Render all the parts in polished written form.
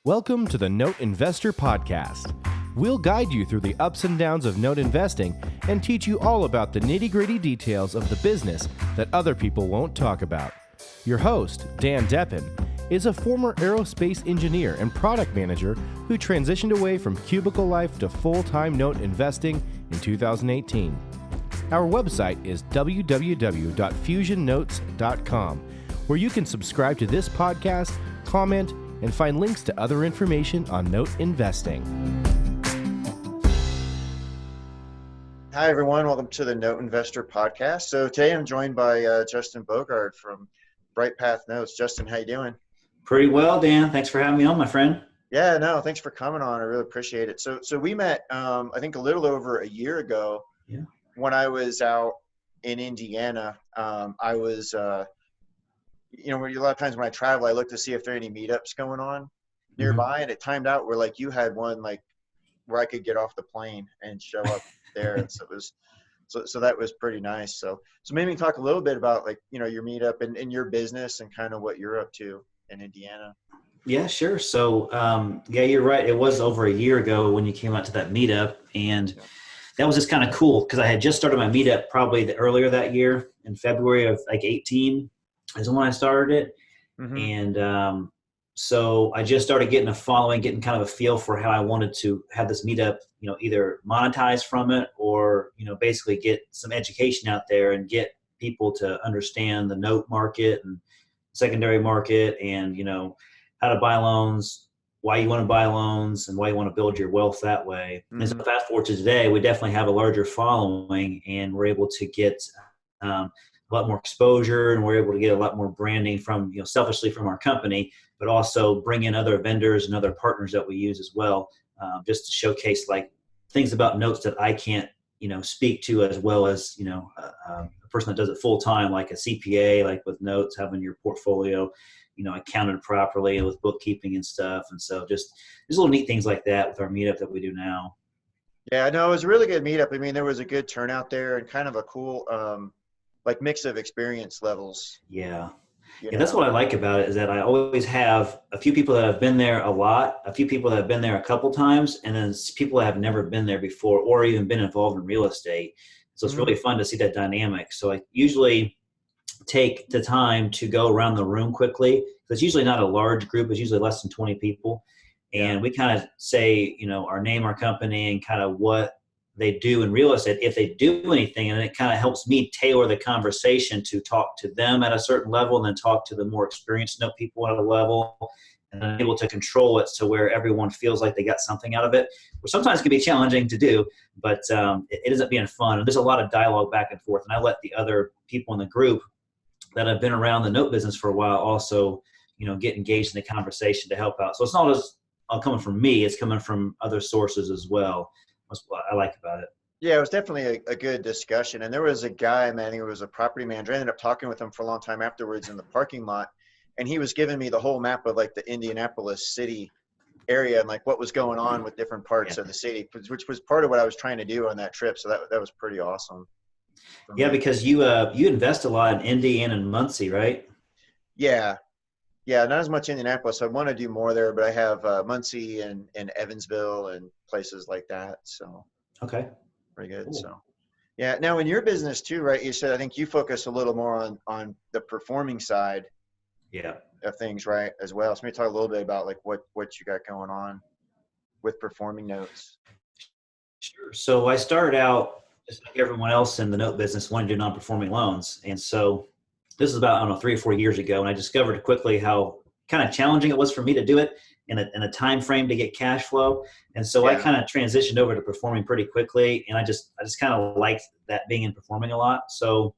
Welcome to the Note Investor Podcast. We'll guide you through the ups and downs of note investing and teach you all about the nitty-gritty details of the business that other people won't talk about. Your host, Dan Deppen, is a former aerospace engineer and product manager who transitioned away from cubicle life to full-time note investing in 2018. Our website is www.fusionnotes.com, where you can subscribe to this podcast, comment, and find links to other information on note investing. Hi, everyone. Welcome to the Note Investor Podcast. So today I'm joined by Justin Bogard from Bright Path Notes. Justin, how you doing? Pretty well, Dan. Thanks for having me on, my friend. Yeah, no, thanks for coming on. I really appreciate it. So we met, I think, a little over a year ago. Yeah. When I was out in Indiana. I was, a lot of times when I travel, I look to see if there are any meetups going on nearby, and it timed out where like you had one like where I could get off the plane and show up there, and so it was, so that was pretty nice. So maybe talk a little bit about like your meetup and your business and kind of what you're up to in Indiana. Yeah, sure. So yeah, you're right. It was over a year ago when you came out to that meetup, and that was just kind of cool because I had just started my meetup probably earlier that year in February of like 18 is when I started it. And so I just started getting a following, getting kind of a feel for how I wanted to have this meetup, either monetize from it or, basically get some education out there and get people to understand the note market and secondary market and, how to buy loans, why you want to buy loans, and why you want to build your wealth that way. And so fast forward to today, we definitely have a larger following, and we're able to get a lot more exposure, and we're able to get a lot more branding from, selfishly from our company, but also bring in other vendors and other partners that we use as well, just to showcase like things about notes that I can't, speak to as well as, a person that does it full time, like a CPA, like with notes, having your portfolio, accounted properly with bookkeeping and stuff. And so just little neat things like that with our meetup that we do now. Yeah, no, it was a really good meetup. I mean, there was a good turnout there and kind of a cool, like mix of experience levels. Yeah. That's what I like about it is that I always have a few people that have been there a lot, a few people that have been there a couple times, and then people that have never been there before or even been involved in real estate. So it's really fun to see that dynamic. So I usually take the time to go around the room quickly. It's usually not a large group. It's usually less than 20 people. And we kind of say, our name, our company, and kind of what they do in real estate, if they do anything, and it kind of helps me tailor the conversation to talk to them at a certain level and then talk to the more experienced note people at a level, and I'm able to control it to where everyone feels like they got something out of it, which sometimes can be challenging to do, but it ends up being fun. And there's a lot of dialogue back and forth, and I let the other people in the group that have been around the note business for a while also, get engaged in the conversation to help out. So it's not just coming from me, it's coming from other sources as well. That's what I like about it. Yeah, it was definitely a good discussion. And there was a guy, man, he was a property manager. I ended up talking with him for a long time afterwards in the parking lot. And he was giving me the whole map of like the Indianapolis city area and like what was going on with different parts of the city, which was part of what I was trying to do on that trip. So that was pretty awesome. Yeah, because you invest a lot in Indy and in Muncie, right? Yeah, not as much Indianapolis. I want to do more there, but I have Muncie and Evansville and places like that. So okay, pretty good. Cool. So yeah. Now in your business too, right? You said I think you focus a little more on the performing side. Yeah. Of things, right? As well. So maybe talk a little bit about like what you got going on with performing notes. Sure. So I started out just like everyone else in the note business, wanting to do non-performing loans, and so this is about 3 or 4 years ago, and I discovered quickly how kind of challenging it was for me to do it in a time frame to get cash flow. And so I kind of transitioned over to performing pretty quickly, and I just kind of liked that being in performing a lot. So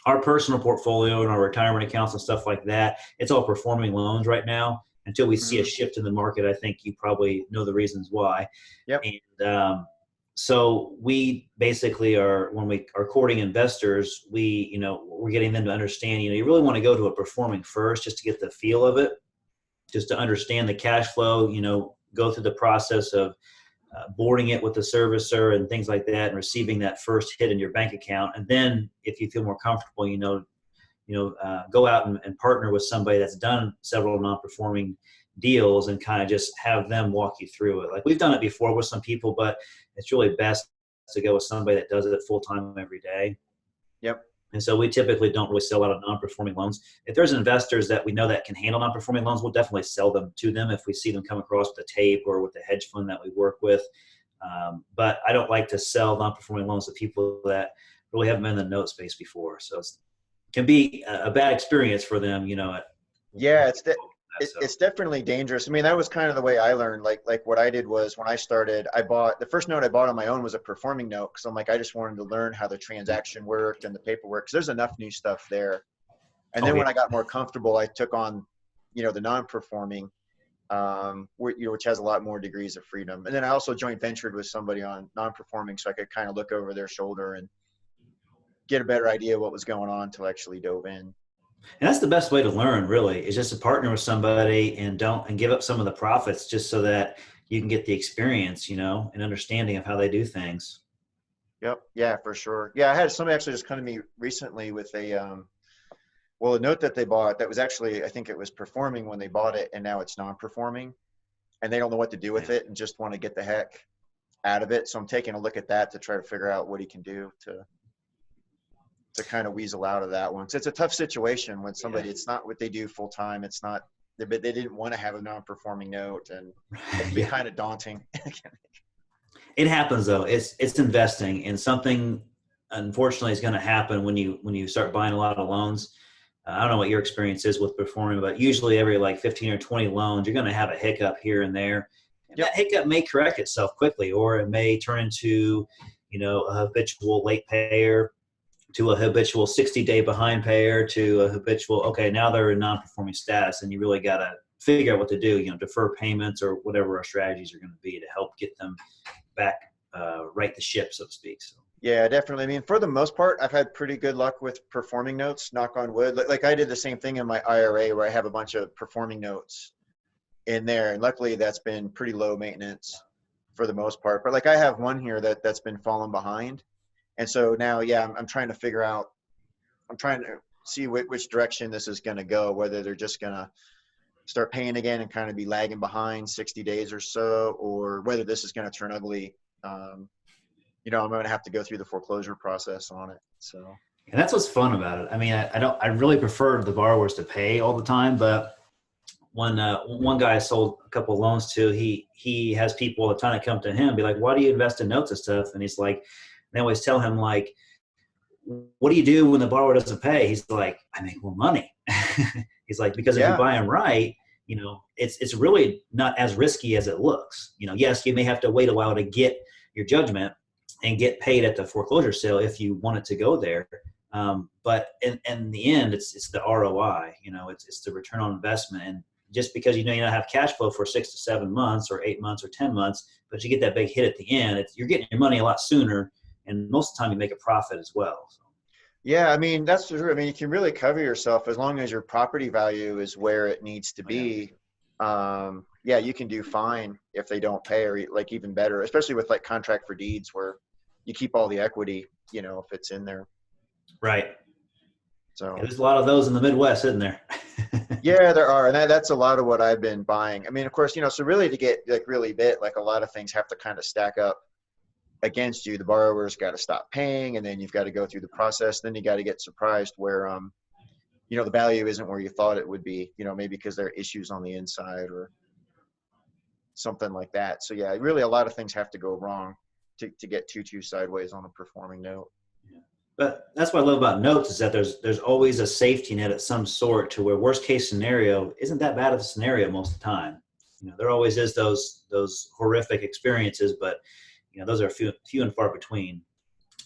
our personal portfolio and our retirement accounts and stuff like that, it's all performing loans right now until we see a shift in the market. I think you probably know the reasons why. Yep. And so we basically when we are courting investors, we're getting them to understand, you really want to go to a performing first just to get the feel of it, just to understand the cash flow, go through the process of boarding it with the servicer and things like that and receiving that first hit in your bank account. And then if you feel more comfortable, go out and partner with somebody that's done several non-performing deals and kind of just have them walk you through it. Like we've done it before with some people, but it's really best to go with somebody that does it full time every day. Yep. And so we typically don't really sell out of non-performing loans. If there's investors that we know that can handle non-performing loans, we'll definitely sell them to them if we see them come across with a tape or with a hedge fund that we work with. But I don't like to sell non-performing loans to people that really haven't been in the note space before. So it can be a bad experience for them, Yeah, it's definitely dangerous. I mean, that was kind of the way I learned. Like what I did was when I started, the first note I bought on my own was a performing note because I'm like, I just wanted to learn how the transaction worked and the paperwork. Because there's enough new stuff there. And then when I got more comfortable, I took on, the non-performing, which has a lot more degrees of freedom. And then I also joint ventured with somebody on non-performing, so I could kind of look over their shoulder and get a better idea of what was going on until I actually dove in. And that's the best way to learn, really, is just to partner with somebody and give up some of the profits just so that you can get the experience, and understanding of how they do things. Yep. Yeah, for sure. Yeah, I had somebody actually just come to me recently with a note that they bought that was actually, I think it was performing when they bought it, and now it's non-performing, and they don't know what to do with it and just want to get the heck out of it. So I'm taking a look at that to try to figure out what he can do to kind of weasel out of that one. So it's a tough situation when somebody, it's not what they do full time. It's not, but they didn't want to have a non-performing note, and it can be kind of daunting. It happens though. It's investing, and something unfortunately is going to happen when you start buying a lot of loans. I don't know what your experience is with performing, but usually every like 15 or 20 loans, you're going to have a hiccup here and there. And that hiccup may correct itself quickly, or it may turn into, a habitual late payer, to a habitual 60-day behind payer, to a habitual, okay, now they're in non-performing status, and you really got to figure out what to do, defer payments or whatever our strategies are going to be to help get them back, right the ship, so to speak. So. Yeah, definitely. I mean, for the most part, I've had pretty good luck with performing notes, knock on wood. Like I did the same thing in my IRA where I have a bunch of performing notes in there. And luckily that's been pretty low maintenance for the most part. But like I have one here that's been falling behind. And so now, I'm trying to figure out, I'm trying to see which direction this is going to go, whether they're just going to start paying again and kind of be lagging behind 60 days or so, or whether this is going to turn ugly. I'm going to have to go through the foreclosure process on it. So, and that's what's fun about it. I mean, I really prefer the borrowers to pay all the time, but one guy I sold a couple of loans to, he has people all the time that come to him and be like, why do you invest in notes and stuff? And he's like, they always tell him like, what do you do when the borrower doesn't pay? He's like, I make more money. He's like, because if you buy them right, it's really not as risky as it looks. Yes, you may have to wait a while to get your judgment and get paid at the foreclosure sale if you want it to go there. But in the end, it's the ROI, it's the return on investment. And just because you don't have cash flow for 6 to 7 months or 8 months or 10 months, but you get that big hit at the end, you're getting your money a lot sooner. And most of the time you make a profit as well. So. Yeah, I mean, that's true. I mean, you can really cover yourself as long as your property value is where it needs to be. You can do fine if they don't pay, or like even better, especially with like contract for deeds where you keep all the equity, if it's in there. Right. So there's a lot of those in the Midwest, isn't there? Yeah, there are. And that's a lot of what I've been buying. I mean, of course, so really to get like really bit, like a lot of things have to kind of stack up against you. The borrower's got to stop paying, and then you've got to go through the process. Then you got to get surprised where, the value isn't where you thought it would be, maybe because there are issues on the inside or something like that. So yeah, really a lot of things have to go wrong to get too sideways on a performing note. Yeah. But that's what I love about notes is that there's always a safety net of some sort to where worst case scenario isn't that bad of a scenario most of the time. There always is those horrific experiences, but those are few and far between.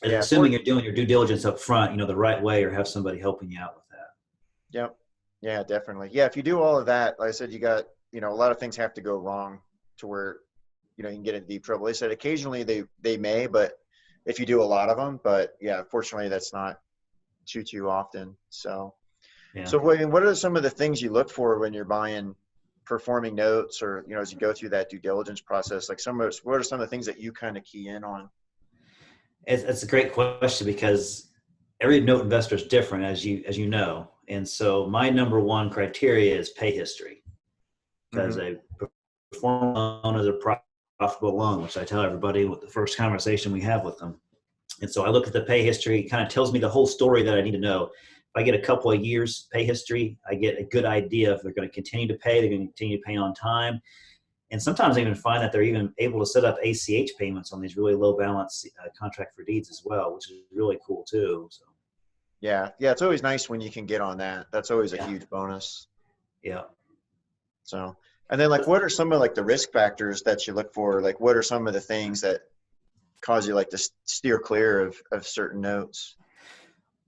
And assuming you're doing your due diligence up front, the right way, or have somebody helping you out with that. Yep. Yeah, definitely. Yeah. If you do all of that, like I said, you got, a lot of things have to go wrong to where, you can get into deep trouble. They said occasionally they may, but if you do a lot of them, but yeah, fortunately that's not too often. So, So what are some of the things you look for when you're buying performing notes, or as you go through that due diligence process? Like what are some of the things that you kind of key in on? It's a great question because every note investor is different, as you know. And so my number one criteria is pay history, because a performing loan is a profitable loan, which I tell everybody with the first conversation we have with them. And so I look at the pay history, it kind of tells me the whole story that I need to know. If I get a couple of years pay history, I get a good idea if they're going to continue to pay, they're going to continue to pay on time. And sometimes I even find that they're even able to set up ACH payments on these really low balance contract for deeds as well, which is really cool too. So. Yeah. It's always nice when you can get on that. That's always a huge bonus. Yeah. So, and then like, what are some of like the risk factors that you look for? Like, what are some of the things that cause you like to steer clear of certain notes?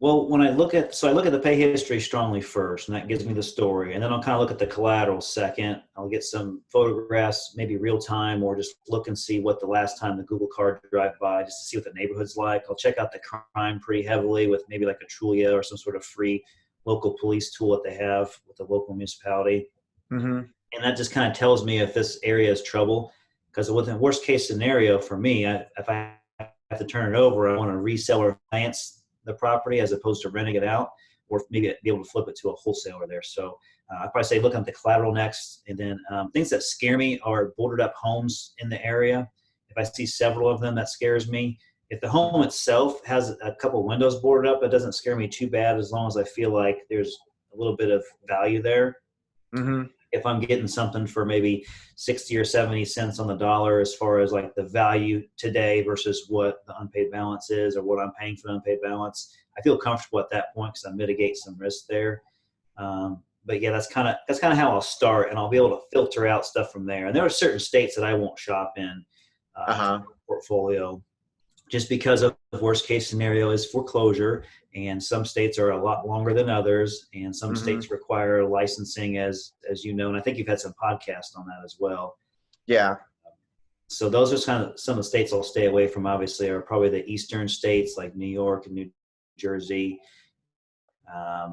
Well, when I look at the pay history strongly first, and that gives me the story. And then I'll kind of look at the collateral second. I'll get some photographs, maybe real time, or just look and see what the last time the Google card drive by, just to see what the neighborhood's like. I'll check out the crime pretty heavily with maybe like a Trulia or some sort of free local police tool that they have with the local municipality. And that just kind of tells me if this area is trouble. Because with the worst case scenario for me, if I have to turn it over, I want to resell or finance the property as opposed to renting it out, or maybe be able to flip it to a wholesaler there. So I'd probably say look at the collateral next. And then things that scare me are boarded up homes in the area. If I see several of them, that scares me. If the home itself has a couple windows boarded up, it doesn't scare me too bad, as long as I feel like there's a little bit of value there. If I'm getting something for maybe 60 or 70 cents on the dollar, as far as like the value today versus what the unpaid balance is, or what I'm paying for the unpaid balance, I feel comfortable at that point because I mitigate some risk there. But yeah, that's kind of how I'll start, and I'll be able to filter out stuff from there. And there are certain states that I won't shop in portfolio, just because of the worst case scenario is foreclosure. And some states are a lot longer than others, and some states require licensing, as you know, and I think you've had some podcasts on that as well. Yeah. So those are kind of some of the states I'll stay away from, obviously, are probably the eastern states like New York and New Jersey. I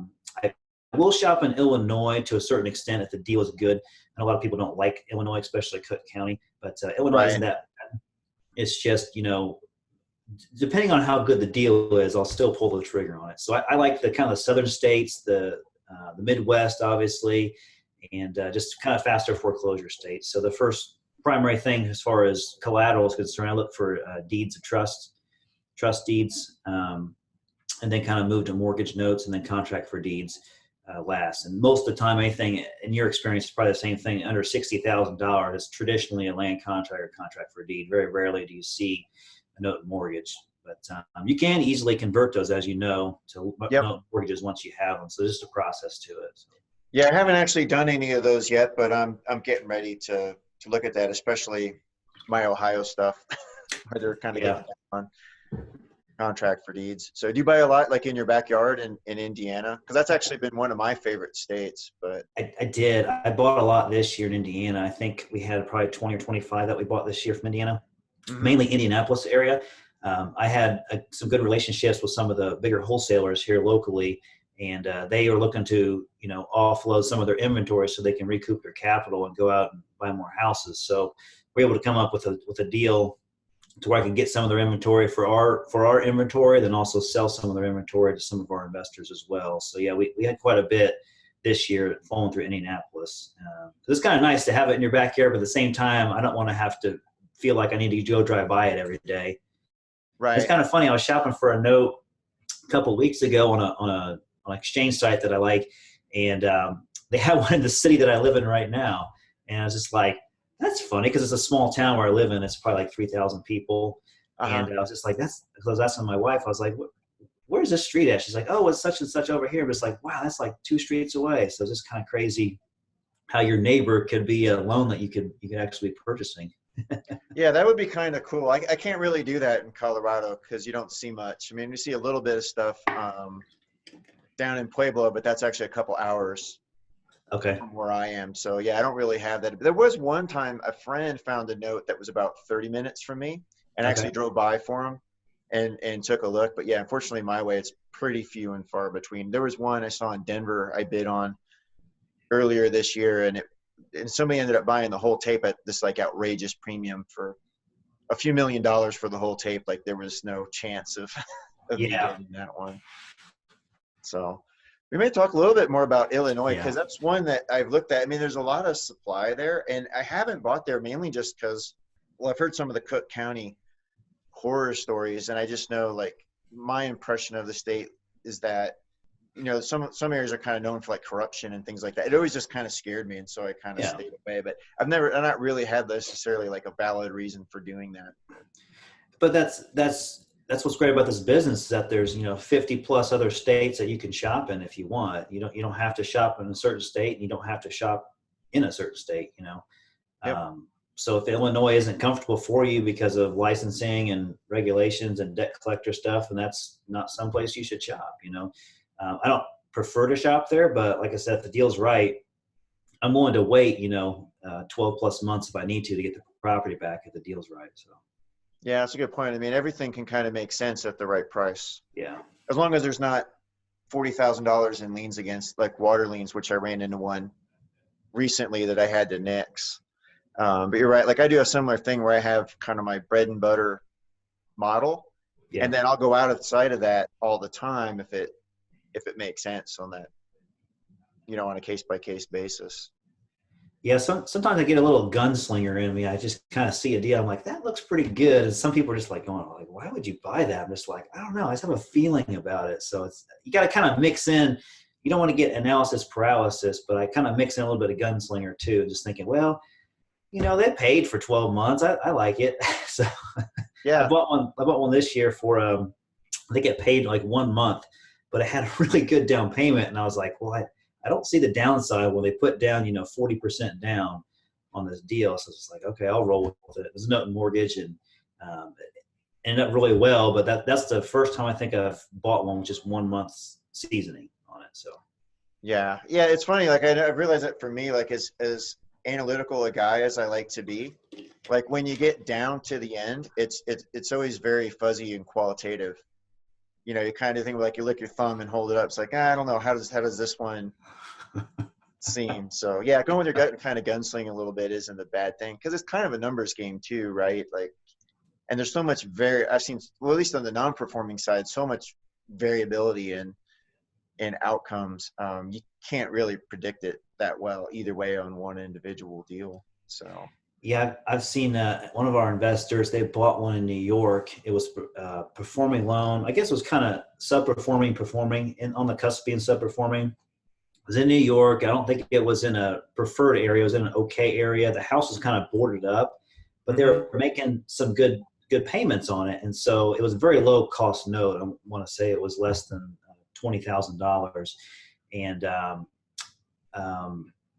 will shop in Illinois to a certain extent if the deal is good. And a lot of people don't like Illinois, especially Cook County, but Illinois isn't that bad. It's just, depending on how good the deal is, I'll still pull the trigger on it. So I like the kind of the southern states, the Midwest, obviously, and just kind of faster foreclosure states. So the first primary thing as far as collateral is concerned, I look for deeds of trust deeds, and then kind of move to mortgage notes, and then contract for deeds last. And most of the time, anything in your experience is probably the same thing. Under $60,000 is traditionally a land contract or contract for deed. Very rarely do you see a note mortgage, but you can easily convert those, as you know, to note mortgages once you have them. So there's just a process to it. So. Yeah, I haven't actually done any of those yet, but I'm getting ready to look at that, especially my Ohio stuff, where they're kind of getting on contract for deeds. So do you buy a lot like in your backyard in Indiana? Because that's actually been one of my favorite states. But I did. I bought a lot this year in Indiana. I think we had probably 20 or 25 that we bought this year from Indiana. Mainly Indianapolis area. I had some good relationships with some of the bigger wholesalers here locally, and they are looking to, offload some of their inventory so they can recoup their capital and go out and buy more houses. So we're able to come up with a deal to where I can get some of their inventory for our inventory, then also sell some of their inventory to some of our investors as well. So yeah, we had quite a bit this year flowing through Indianapolis. It's kind of nice to have it in your backyard, but at the same time, I don't want to have to feel like I need to go drive by it every day. Right. It's kind of funny. I was shopping for a note a couple of weeks ago on an exchange site that I like, and they had one in the city that I live in right now. And I was just like, that's funny, because it's a small town where I live in. It's probably like 3,000 people. And I was just like, because I was asking my wife, I was like, where's this street at? She's like, oh, it's such and such over here. But it's like, wow, that's like 2 streets away. So it's just kind of crazy how your neighbor could be a loan that you could actually be purchasing. Yeah, that would be kind of cool. I can't really do that in Colorado because you don't see much. I mean, we see a little bit of stuff down in Pueblo, but that's actually a couple hours from where I am. So yeah, I don't really have that. There was one time a friend found a note that was about 30 minutes from me, and actually drove by for him and took a look. But yeah, unfortunately my way, it's pretty few and far between. There was one I saw in Denver I bid on earlier this year, and somebody ended up buying the whole tape at this like outrageous premium for a few $1 million for the whole tape. Like there was no chance of me getting that one. So, We may talk a little bit more about Illinois Yeah. because that's one that I've looked at. I mean, there's a lot of supply there, and I haven't bought there mainly just because, well, I've heard some of the Cook County horror stories, and I just know like my impression of the state is that some areas are kind of known for like corruption and things like that. It always just kind of scared me, and so I kind of Yeah. stayed away. But I've not really had necessarily like a valid reason for doing that. But that's what's great about this business is that there's 50 plus other states that you can shop in if you want. You don't have to shop in a certain state, and you don't have to shop in a certain state. Yep. So if Illinois isn't comfortable for you because of licensing and regulations and debt collector stuff, and that's not someplace you should shop. I don't prefer to shop there, but like I said, if the deal's right, I'm willing to wait 12 plus months if I need to get the property back if the deal's right. So. Yeah, that's a good point. I mean, everything can kind of make sense at the right price. Yeah. As long as there's not $40,000 in liens against like water liens, which I ran into one recently that I had to nix. But you're right. Like I do a similar thing where I have kind of my bread and butter model, and then I'll go outside of that all the time if it makes sense on that, on a case by case basis. Yeah, sometimes I get a little gunslinger in me. I just kind of see a deal. I'm like, that looks pretty good. And some people are just like going, like, why would you buy that? I'm just like, I don't know. I just have a feeling about it. So you got to kind of mix in. You don't want to get analysis paralysis, but I kind of mix in a little bit of gunslinger too. Just thinking, well, they paid for 12 months. I like it. So yeah, I bought one this year for they get paid like 1 month, but I had a really good down payment, and I was like, well, I don't see the downside when they put down 40% down on this deal. So it's like, okay, I'll roll with it. There's no mortgage, and it ended up really well. But that's the first time I think I've bought one with just 1 month's seasoning on it. So yeah, it's funny. Like I realized that for me, like as analytical a guy as I like to be, like when you get down to the end, it's always very fuzzy and qualitative. You kind of think like you lick your thumb and hold it up. It's like, I don't know. How does this one seem? So yeah, going with your gut and kind of gunslinging a little bit isn't a bad thing because it's kind of a numbers game too, right? Like, and there's so much I've seen, well, at least on the non-performing side, so much variability in outcomes. You can't really predict it that well either way on one individual deal. So. yeah, I've seen one of our investors, they bought one in New York. It was a performing loan. I guess it was kind of performing, and on the cusp being subperforming. It was in New York. I don't think it was in a preferred area. It was in an okay area. The house was kind of boarded up, but they were making some good payments on it. And so it was a very low cost note. I want to say it was less than $20,000. And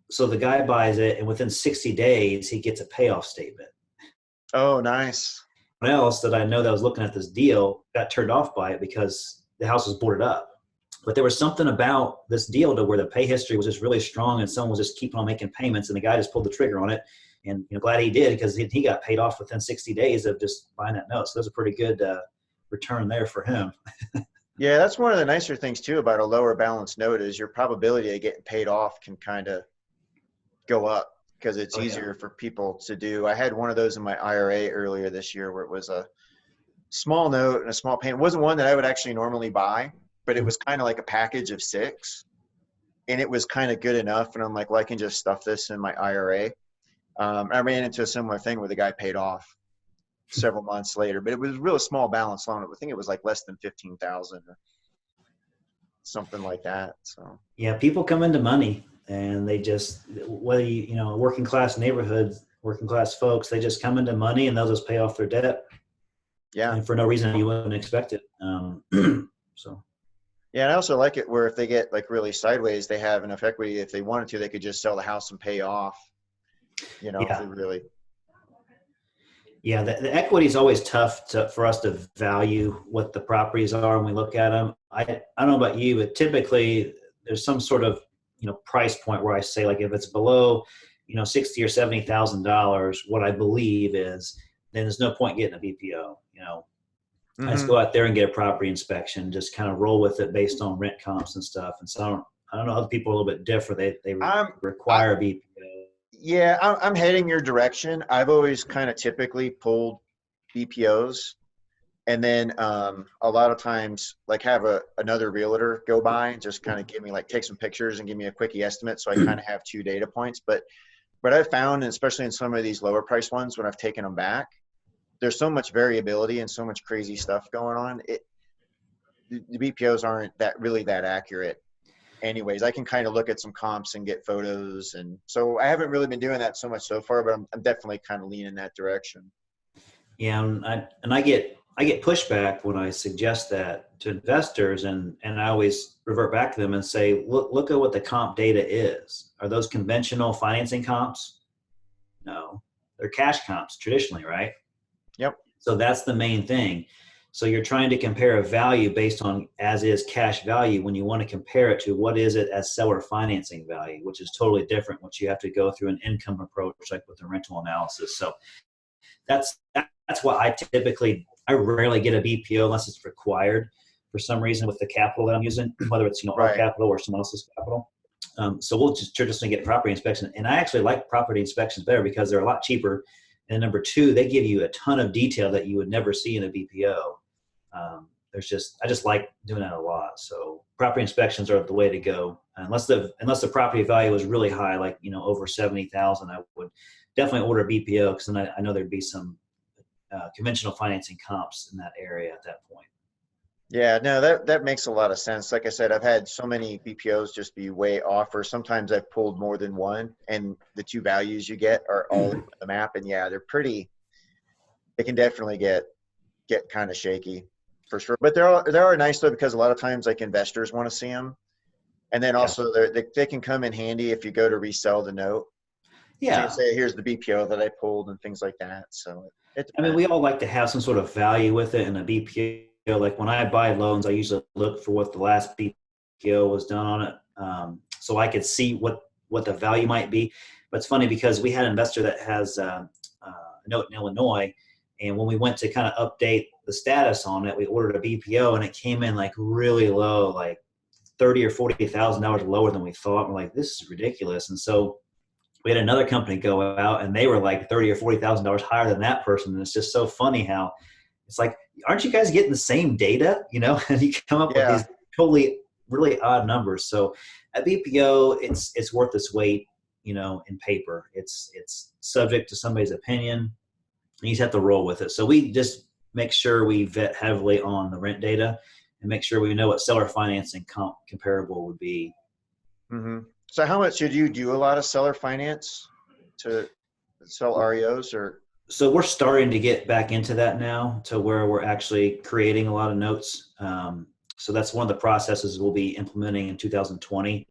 so the guy buys it, and within 60 days, he gets a payoff statement. Oh, nice. Someone else that I know that was looking at this deal got turned off by it because the house was boarded up. But there was something about this deal to where the pay history was just really strong, and someone was just keeping on making payments, and the guy just pulled the trigger on it. And glad he did, because he got paid off within 60 days of just buying that note. So there's a pretty good return there for him. Yeah, that's one of the nicer things too about a lower balance note is your probability of getting paid off can kind of go up because it's easier for people to do. I had one of those in my IRA earlier this year where it was a small note and a small payment. It wasn't one that I would actually normally buy, but it was kind of like a package of 6, and it was kind of good enough. And I'm like, well, I can just stuff this in my IRA. I ran into a similar thing where the guy paid off several months later, but it was a real small balance loan. I think it was like less than 15,000 or something like that. So yeah, people come into money, and they just, whether working class neighborhoods, working class folks, they just come into money and they'll just pay off their debt. Yeah, and for no reason you wouldn't expect it. So. Yeah, and I also like it where if they get like really sideways, they have enough equity. If they wanted to, they could just sell the house and pay off. If they really. Yeah, the equity is always tough for us to value what the properties are when we look at them. I don't know about you, but typically there's some sort of price point where I say, like, if it's below $60,000 or $70,000, what I believe is, then there's no point getting a BPO. I just go out there and get a property inspection, just kind of roll with it based on rent comps and stuff. And so I don't know, other people are a little bit different. They require a BPO. Yeah, I'm heading your direction. I've always kind of typically pulled BPOs And then a lot of times, like have another realtor go by and just kind of give me like take some pictures and give me a quickie estimate, so I kind of have 2 data points. But I've found, and especially in some of these lower price ones, when I've taken them back, there's so much variability and so much crazy stuff going on. The BPOs aren't that accurate. Anyways, I can kind of look at some comps and get photos, and so I haven't really been doing that so much so far, but I'm definitely kind of leaning that direction. Yeah, and I get pushback when I suggest that to investors, and I always revert back to them and say, look at what the comp data is. Are those conventional financing comps? No, they're cash comps traditionally, right? Yep. So that's the main thing. So you're trying to compare a value based on as is cash value when you want to compare it to what is it as seller financing value, which is totally different, which you have to go through an income approach like with the rental analysis. So that's why I rarely get a BPO unless it's required for some reason with the capital that I'm using, whether it's our capital or someone else's capital. So we'll just traditionally get property inspection, and I actually like property inspections better because they're a lot cheaper. And number 2, they give you a ton of detail that you would never see in a BPO. I just like doing that a lot. So property inspections are the way to go. Unless the property value is really high, like over 70,000, I would definitely order a BPO, because then I know there'd be some conventional financing comps in that area at that point. Yeah, no, that makes a lot of sense. Like I said, I've had so many BPOs just be way off, or sometimes I've pulled more than one, and the 2 values you get are all in the map. And yeah, they can definitely get kind of shaky for sure. But they are nice though, because a lot of times like investors want to see them, and then also they can come in handy if you go to resell the note. Yeah. So you say, here's the BPO that I pulled and things like that. So we all like to have some sort of value with it in a BPO. Like when I buy loans, I usually look for what the last BPO was done on it, so I could see what the value might be. But it's funny because we had an investor that has a note in Illinois, and when we went to kind of update the status on it, we ordered a BPO, and it came in like really low, like $30,000 or $40,000 lower than we thought. We're like, this is ridiculous. And so we had another company go out, and they were like $30,000 or $40,000 higher than that person. And it's just so funny how it's like, aren't you guys getting the same data? And you come up with these totally really odd numbers. So at BPO, it's worth its weight, in paper. It's subject to somebody's opinion. You just have to roll with it. So we just make sure we vet heavily on the rent data and make sure we know what seller financing comparable would be. Mm-hmm. So how much did you do a lot of seller finance to sell REOs or? So we're starting to get back into that now, to where we're actually creating a lot of notes. So that's one of the processes we'll be implementing in 2020,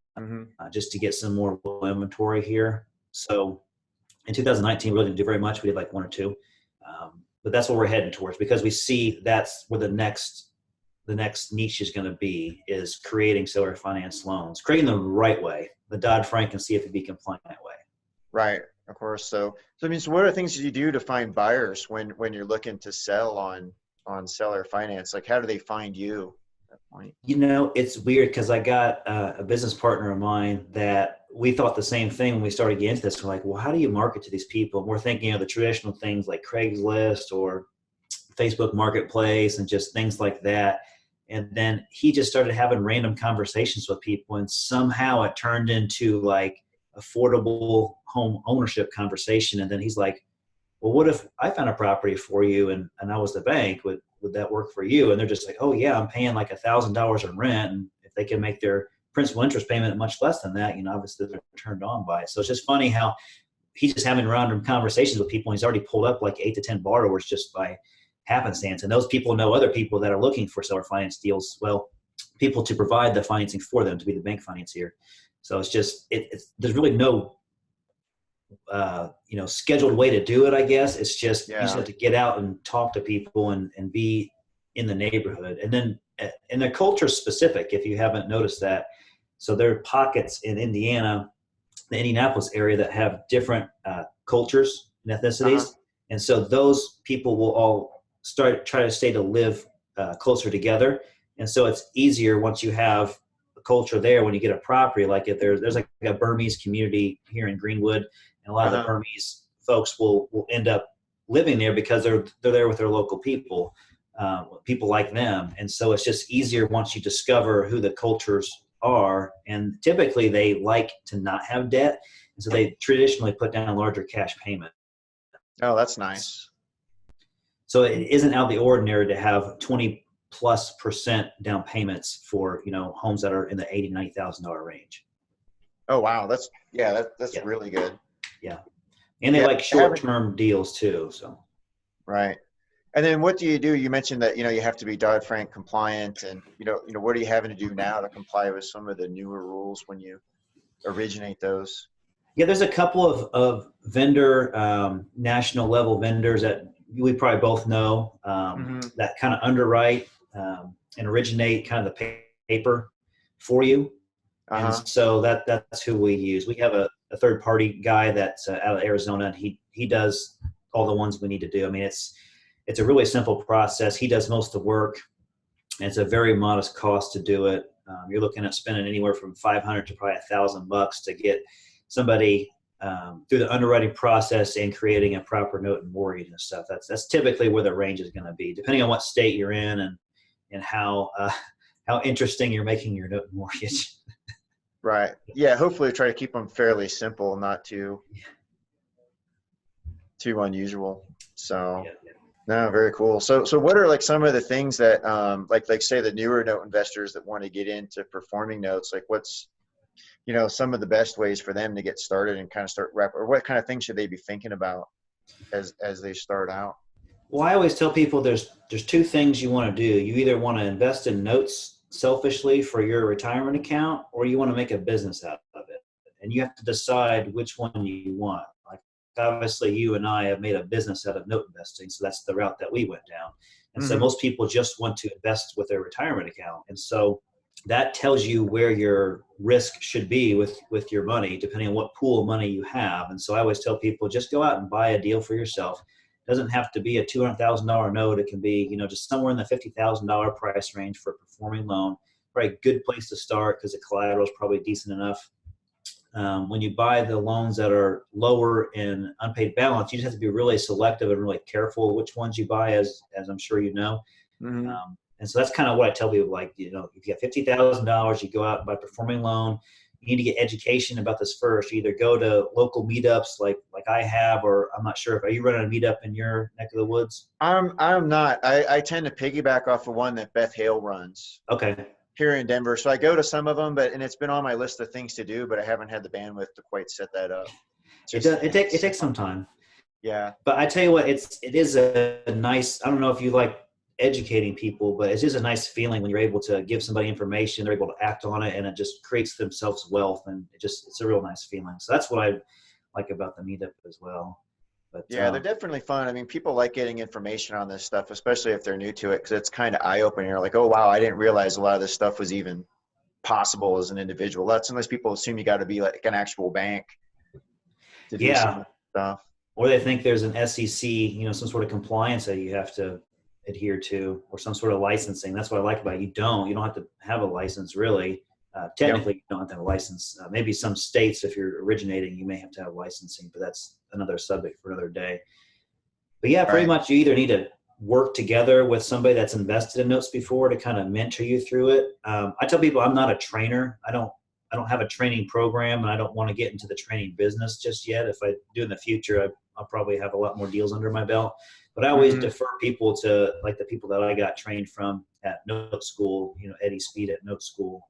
just to get some more inventory here. So in 2019, we really didn't do very much. We did like 1 or 2. But that's what we're heading towards, because we see that's where the next niche is going to be, is creating seller finance loans, creating them the right way, the DoddFrank and CFPB compliant way. Right. Of course. So what are the things you do to find buyers when you're looking to sell on seller finance? Like, how do they find you at that point? It's weird, because I got a business partner of mine that we thought the same thing when we started getting into this. We're like, well, how do you market to these people? And we're thinking of the traditional things like Craigslist or Facebook Marketplace and just things like that. And then he just started having random conversations with people, and somehow it turned into like affordable home ownership conversation. And then he's like, well, what if I found a property for you and I was the bank? Would that work for you? And they're just like, oh yeah, I'm paying like $1,000 in rent, and if they can make their principal interest payment much less than that, obviously they're turned on by it. So it's just funny how he's just having random conversations with people, and he's already pulled up like 8 to 10 borrowers just by happenstance. And those people know other people that are looking for seller finance deals, people to provide the financing for them, to be the bank financier. So it's just, there's really no, scheduled way to do it, I guess. It's just, you just have to get out and talk to people and be in the neighborhood. And then, and their culture specific, if you haven't noticed that. So there are pockets in Indiana, the Indianapolis area, that have different cultures and ethnicities. And so those people will all try to stay to live closer together. And so it's easier once you have a culture there, when you get a property. Like if there's like a Burmese community here in Greenwood, and a lot of the Burmese folks will end up living there because they're there with their local people. people like them. And so it's just easier once you discover who the cultures are. And typically they like to not have debt. And so they traditionally put down a larger cash payment. Oh, that's nice. So it isn't out of the ordinary to have 20+% down payments for, homes that are in the $80,000, $90,000 range. Oh, wow. That's really good. Yeah. And they like short-term deals too. So. Right. And then what do? You mentioned that, you have to be DoddFrank compliant, and, what are you having to do now to comply with some of the newer rules when you originate those? Yeah, there's a couple of vendor, national level vendors that we probably both know that kind of underwrite and originate kind of the paper for you. And so that's who we use. We have a third party guy that's out of Arizona, and he does all the ones we need to do. I mean, it's a really simple process. He does most of the work, and it's a very modest cost to do it. You're looking at spending anywhere from $500 to probably $1,000 to get somebody through the underwriting process and creating a proper note and mortgage and stuff. That's typically where the range is going to be, depending on what state you're in and how interesting you're making your note and mortgage. Right. Yeah. Hopefully try to keep them fairly simple, not too unusual. So no, very cool. So what are like some of the things that like say the newer note investors that want to get into performing notes, like what's some of the best ways for them to get started and kind of start or what kind of things should they be thinking about as they start out? Well, I always tell people there's two things you want to do. You either want to invest in notes selfishly for your retirement account, or you want to make a business out of it. And you have to decide which one you want. Like obviously you and I have made a business out of note investing. So that's the route that we went down. And so most people just want to invest with their retirement account. And so that tells you where your risk should be with your money, depending on what pool of money you have. And so I always tell people, just go out and buy a deal for yourself. It doesn't have to be a $200,000 note. It can be, just somewhere in the $50,000 price range for a performing loan. Probably a good place to start because the collateral is probably decent enough. When you buy the loans that are lower in unpaid balance, you just have to be really selective and really careful which ones you buy, as I'm sure you know. And so that's kind of what I tell people, like, if you have $50,000, you go out and buy a performing loan. You need to get education about this first. You either go to local meetups like I have, or I'm not sure, are you running a meetup in your neck of the woods? I'm not. I tend to piggyback off of one that Beth Hale runs. Okay. Here in Denver. So I go to some of them, and it's been on my list of things to do, but I haven't had the bandwidth to quite set that up. It takes some time. Yeah. But I tell you what, it is a nice, I don't know if you like educating people, but it's just a nice feeling when you're able to give somebody information, they're able to act on it, and it just creates themselves wealth, and it's a real nice feeling. So that's what I like about the meetup as well. But yeah, they're definitely fun. I mean, people like getting information on this stuff, especially if they're new to it, because it's kind of eye-opening. You're like, oh wow, I didn't realize a lot of this stuff was even possible as an individual. That's unless people assume you got to be like an actual bank to do some stuff, or they think there's an SEC, some sort of compliance that you have to adhere to, or some sort of licensing. That's what I like about it. You don't have to have a license really. Technically, you don't have to have a license. Maybe some states, if you're originating, you may have to have licensing, but that's another subject for another day. But yeah, pretty much you either need to work together with somebody that's invested in notes before to kind of mentor you through it. I tell people I'm not a trainer. I don't have a training program, and I don't want to get into the training business just yet. If I do in the future, I'll probably have a lot more deals under my belt. But I always defer people to like the people that I got trained from at Note School, Eddie Speed at Note School.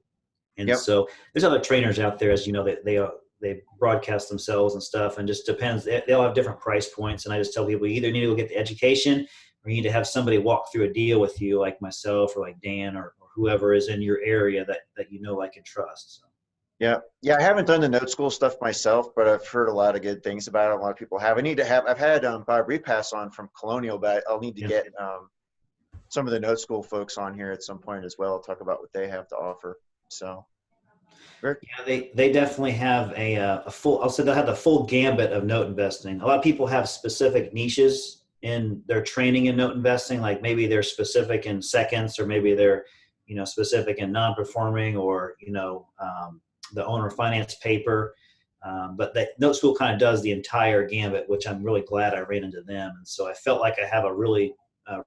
And so there's other trainers out there, as you know, they broadcast themselves and stuff, and just depends. They all have different price points. And I just tell people, you either need to go get the education, or you need to have somebody walk through a deal with you, like myself or like Dan or whoever is in your area that you know, like, and trust. So. Yeah. I haven't done the Note School stuff myself, but I've heard a lot of good things about it. A lot of people have. I've had Bob Repass on from Colonial, but I'll need to get some of the Note School folks on here at some point as well, talk about what they have to offer. So. Yeah, they definitely have a full. I'll say they'll have the full gambit of note investing. A lot of people have specific niches in their training in note investing, like maybe they're specific in seconds, or maybe they're specific in non-performing, or the owner finance paper. But the Note School kind of does the entire gambit, which I'm really glad I ran into them, and so I felt like I have a really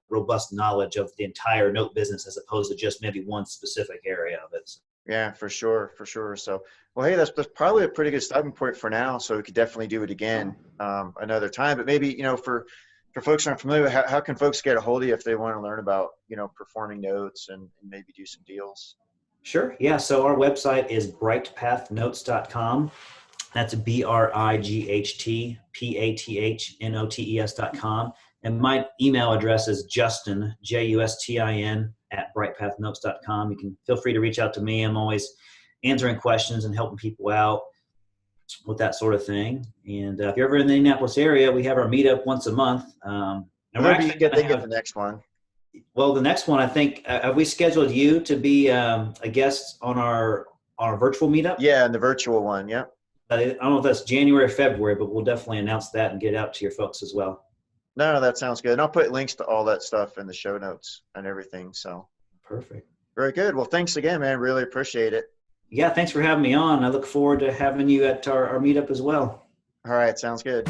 robust knowledge of the entire note business as opposed to just maybe one specific area of it. Yeah, for sure. So, well, hey, that's probably a pretty good stopping point for now. So we could definitely do it again another time. But maybe, for folks who aren't familiar, how can folks get a hold of you if they want to learn about, performing notes and maybe do some deals? Sure. Yeah. So our website is brightpathnotes.com. That's BRIGHTPATHNOTES.com. And my email address is Justin, JUSTIN, @brightpathnotes.com. You can feel free to reach out to me. I'm always answering questions and helping people out with that sort of thing. And if you're ever in the Indianapolis area, we have our meetup once a month. And we're Maybe actually they get the next one. Well, the next one, I think, have we scheduled you to be a guest on our virtual meetup? Yeah, and the virtual one. Yeah. I don't know if that's January or February, but we'll definitely announce that and get it out to your folks as well. No, that sounds good. And I'll put links to all that stuff in the show notes and everything. So perfect. Very good. Well, thanks again, man. Really appreciate it. Yeah, thanks for having me on. I look forward to having you at our meetup as well. All right. Sounds good.